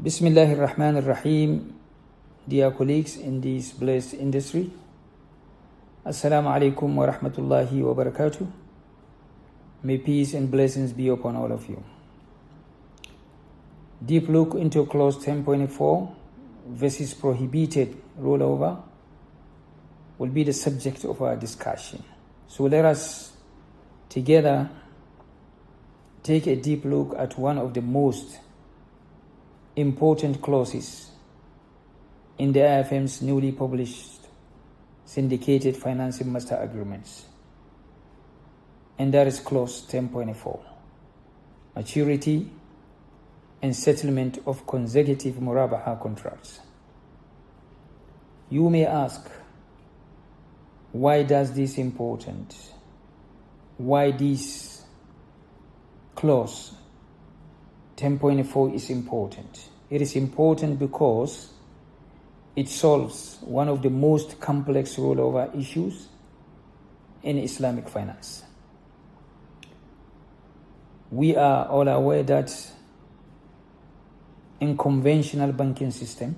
Bismillahir Rahmanir Rahim. Dear colleagues in this blessed industry, Assalamu alaikum wa rahmatullahi wa barakatuh. May peace and blessings be upon all of you. Deep look into clause 10.4 versus prohibited rollover will be the subject of our discussion. So let us together take a deep look at one of the most important clauses in the IFM's newly published Syndicated Financing Master Agreements, and that is clause 10.4, maturity and settlement of consecutive murabaha contracts. You may ask, why does this important? Why this clause 10.4 is important? It is important because it solves one of the most complex rollover issues in Islamic finance. We are all aware that in conventional banking system,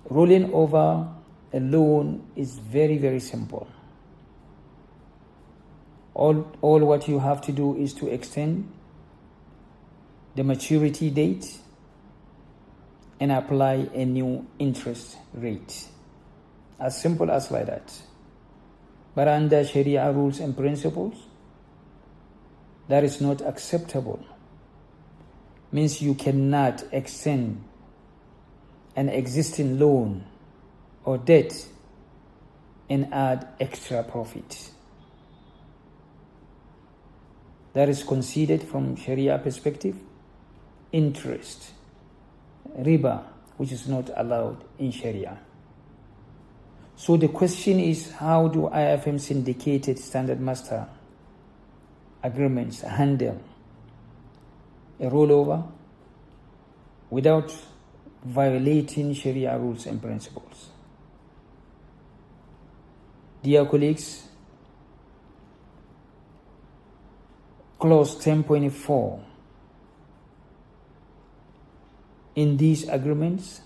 rolling over a loan is very, very simple. All what you have to do is to extend the maturity date and apply a new interest rate. As simple as like that. But under Sharia rules and principles, that is not acceptable. Means you cannot extend an existing loan or debt and add extra profit. That is considered from Sharia perspective interest, riba, which is not allowed in Sharia. So the question is, how do IFM syndicated standard master agreements handle a rollover without violating Sharia rules and principles? Dear colleagues, clause 10.4 in these agreements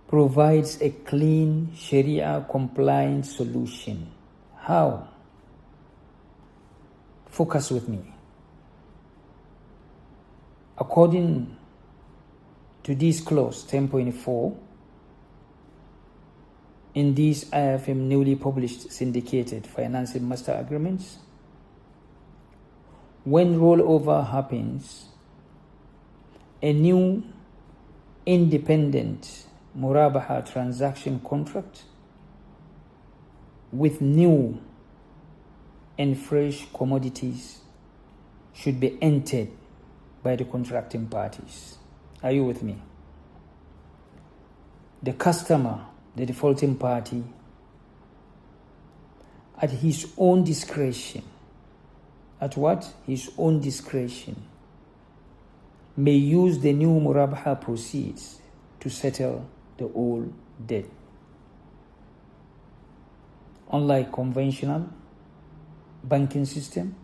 provides a clean Sharia compliant solution. How? Focus with me. According to this clause 10.4 in these IFM newly published syndicated financing master agreements, when rollover happens, a new independent murabaha transaction contract with new and fresh commodities should be entered by the contracting parties. Are you with me? The customer, the defaulting party, at his own discretion, at what? His own discretion, may use the new murabaha proceeds to settle the old debt. Unlike conventional banking system,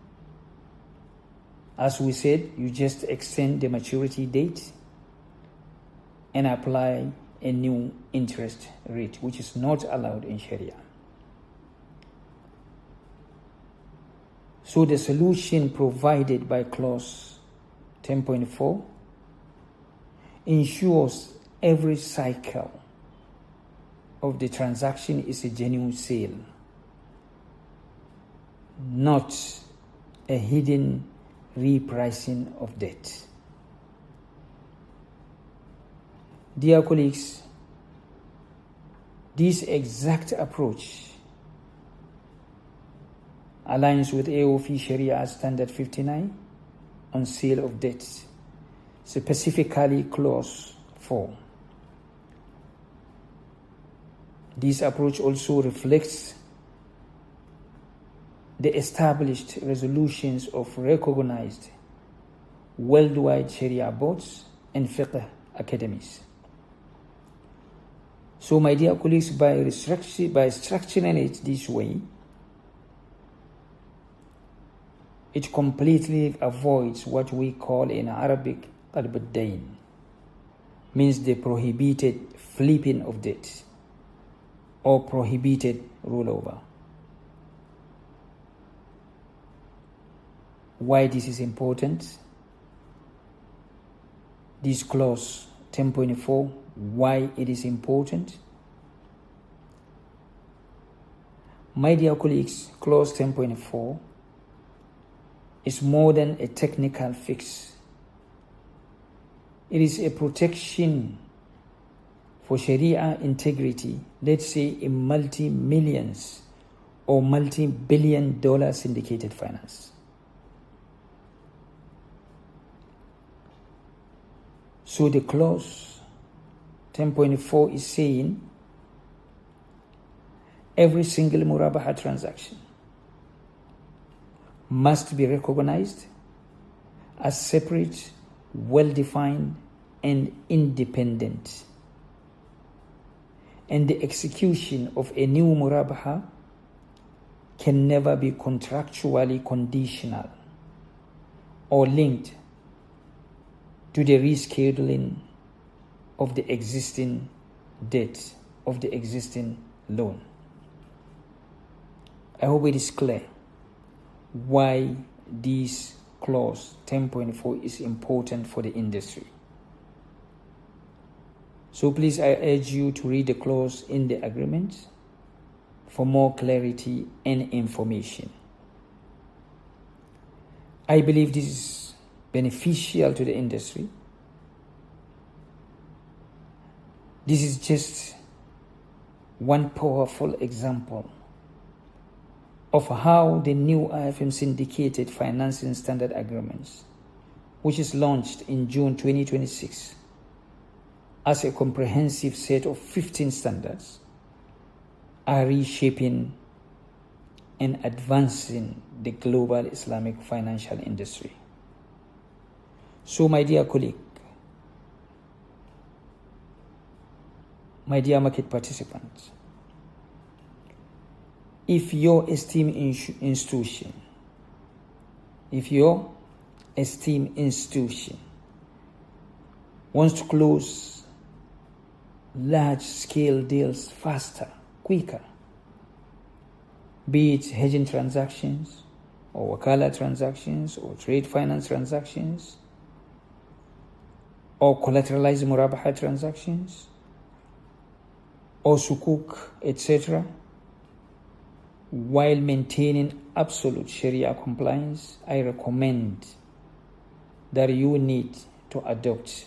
as we said, you just extend the maturity date and apply a new interest rate, which is not allowed in Sharia. So the solution provided by clause 10.4 ensures every cycle of the transaction is a genuine sale, not a hidden repricing of debt. Dear colleagues, this exact approach aligns with AOF Sharia Standard 59 on sale of debts, specifically clause 4. This approach also reflects the established resolutions of recognized worldwide Sharia boards and fiqh academies. So my dear colleagues, by structuring it this way, it completely avoids what we call in Arabic qalb al-dayn, means the prohibited flipping of debt or prohibited rollover. Why this is important? This clause 10.4, why it is important? My dear colleagues, clause 10.4 is more than a technical fix. It is a protection for Sharia integrity, let's say in multi-millions or multi-billion dollar syndicated finance. So the clause 10.4 is saying every single murabaha transaction must be recognized as separate, well-defined, and independent. And the execution of a new murabaha can never be contractually conditional or linked to the rescheduling of the existing debt, of the existing loan. I hope it is clear why this clause 10.4 is important for the industry. So please, I urge you to read the clause in the agreement for more clarity and information. I believe this is beneficial to the industry. This is just one powerful example of how the new IFM Syndicated Financing Standard Agreements, which is launched in June 2026 as a comprehensive set of 15 standards, are reshaping and advancing the global Islamic financial industry. So, my dear colleague, my dear market participants, if your esteemed institution wants to close large-scale deals faster, quicker, be it hedging transactions or wakala transactions or trade finance transactions or collateralized murabaha transactions or sukuk, etc., while maintaining absolute Sharia compliance, I recommend that you need to adopt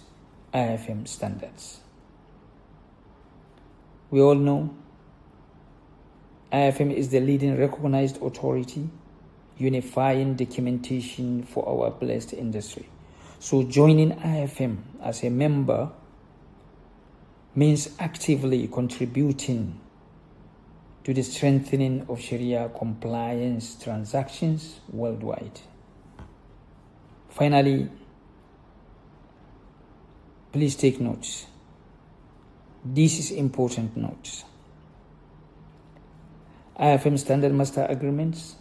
IFM standards. We all know IFM is the leading recognized authority unifying documentation for our blessed industry. So joining IFM as a member means actively contributing to the strengthening of Sharia compliance transactions worldwide. Finally, please take notes. This is important notes. IFM Standard Master Agreements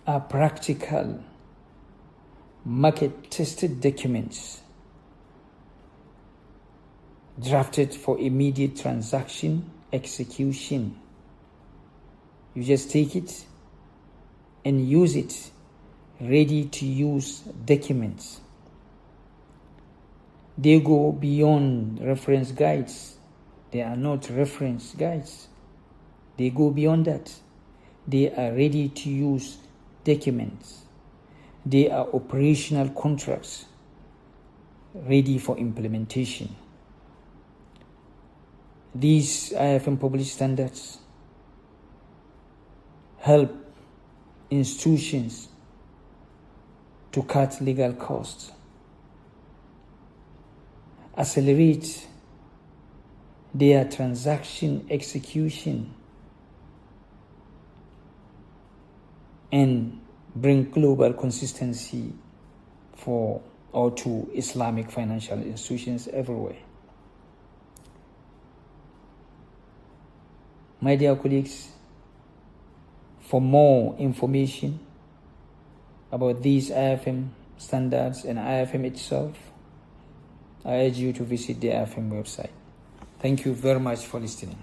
are practical, market-tested documents drafted for immediate transaction execution. You just take it and use it, ready to use documents. They go beyond reference guides. They are not reference guides. They go beyond that. They are ready to use documents. They are operational contracts ready for implementation. These IFM published standards help institutions to cut legal costs, accelerate their transaction execution, and bring global consistency for or to Islamic financial institutions everywhere. My dear colleagues, for more information, about these IFM standards and IFM itself, I urge you to visit the IFM website. Thank you very much for listening.